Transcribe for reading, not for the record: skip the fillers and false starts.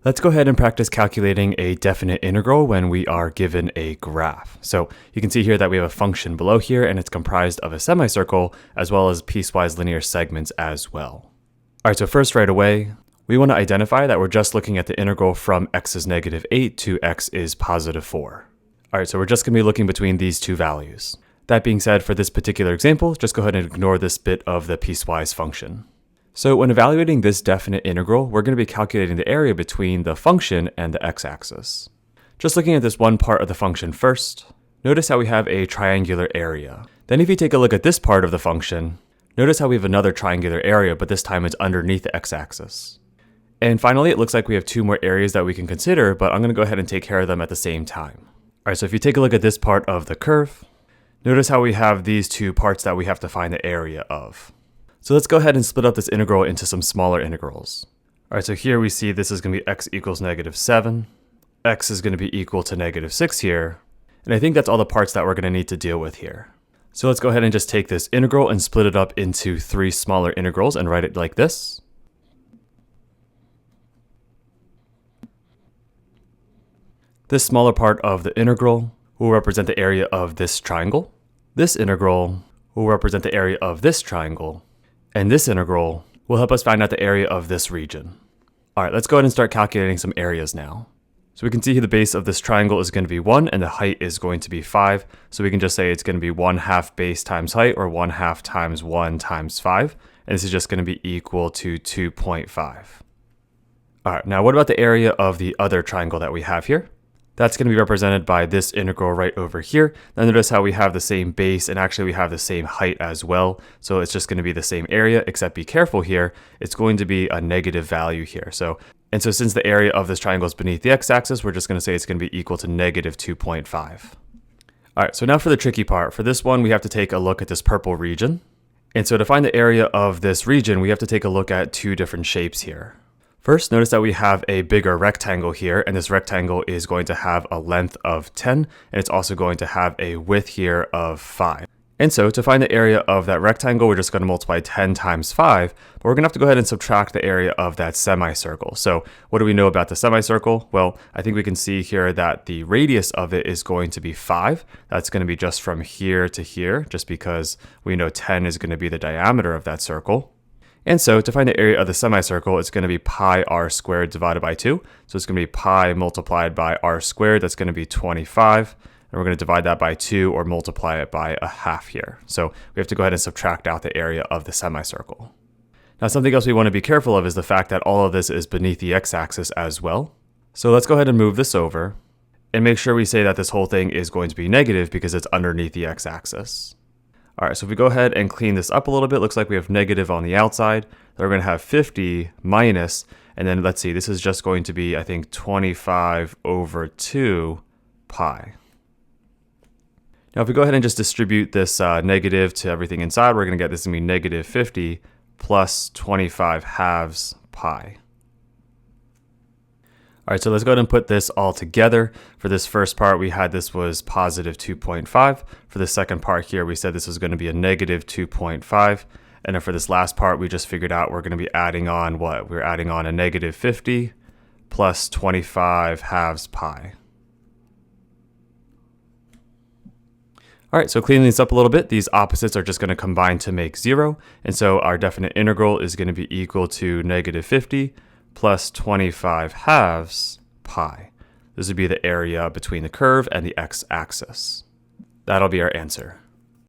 Let's go ahead and practice calculating a definite integral when we are given a graph. So you can see here that we have a function below here, and it's comprised of a semicircle as well as piecewise linear segments as well. All right, so first right away, we want to identify that we're just looking at the integral from x is -8 to x is +4. All right, so we're just going to be looking between these two values. That being said, for this particular example, just go ahead and ignore this bit of the piecewise function. So when evaluating this definite integral, we're going to be calculating the area between the function and the x-axis. Just looking at this one part of the function first, notice how we have a triangular area. Then if you take a look at this part of the function, notice how we have another triangular area, but this time it's underneath the x-axis. And finally, it looks like we have two more areas that we can consider, but I'm going to go ahead and take care of them at the same time. All right, so if you take a look at this part of the curve, notice how we have these two parts that we have to find the area of. So let's go ahead and split up this integral into some smaller integrals. All right, so here we see this is going to be x equals -7. X is going to be equal to -6 here. And I think that's all the parts that we're going to need to deal with here. So let's go ahead and just take this integral and split it up into 3 smaller integrals and write it like this. This smaller part of the integral will represent the area of this triangle. This integral will represent the area of this triangle. And this integral will help us find out the area of this region. All right, let's go ahead and start calculating some areas now. So we can see here the base of this triangle is going to be 1 and the height is going to be 5. So we can just say it's going to be 1/2 base times height, or 1/2 times 1 times 5. And this is just going to be equal to 2.5. All right, now what about the area of the other triangle that we have here? That's going to be represented by this integral right over here. Now notice how we have the same base, and actually we have the same height as well. So it's just going to be the same area, except be careful here. It's going to be a negative value here. So since the area of this triangle is beneath the x-axis, we're just going to say it's going to be equal to -2.5. All right, so now for the tricky part. For this one, we have to take a look at this purple region. And so to find the area of this region, we have to take a look at 2 different shapes here. First, notice that we have a bigger rectangle here, and this rectangle is going to have a length of 10, and it's also going to have a width here of 5. And so to find the area of that rectangle, we're just going to multiply 10 times 5, but we're going to have to go ahead and subtract the area of that semicircle. So what do we know about the semicircle? Well, I think we can see here that the radius of it is going to be 5. That's going to be just from here to here, just because we know 10 is going to be the diameter of that circle. And so to find the area of the semicircle, it's going to be pi r squared divided by 2. So it's going to be pi multiplied by r squared. That's going to be 25. And we're going to divide that by 2 or multiply it by 1/2 here. So we have to go ahead and subtract out the area of the semicircle. Now something else we want to be careful of is the fact that all of this is beneath the x-axis as well. So let's go ahead and move this over and make sure we say that this whole thing is going to be negative because it's underneath the x-axis. All right, so if we go ahead and clean this up a little bit, looks like we have negative on the outside. Then we're going to have 50 minus, and then let's see, this is just going to be, I think, 25 over 2 pi. Now, if we go ahead and just distribute this negative to everything inside, we're going to get this to be -50 plus 25 halves pi. All right, so let's go ahead and put this all together. For this first part, we had this was +2.5. For the second part here, we said this was going to be a -2.5. And then for this last part, we just figured out we're going to be adding on what? We're adding on a -50 plus 25 halves pi. All right, so cleaning this up a little bit, these opposites are just going to combine to make 0. And so our definite integral is going to be equal to -50 plus 25 halves pi. This would be the area between the curve and the x-axis. That'll be our answer.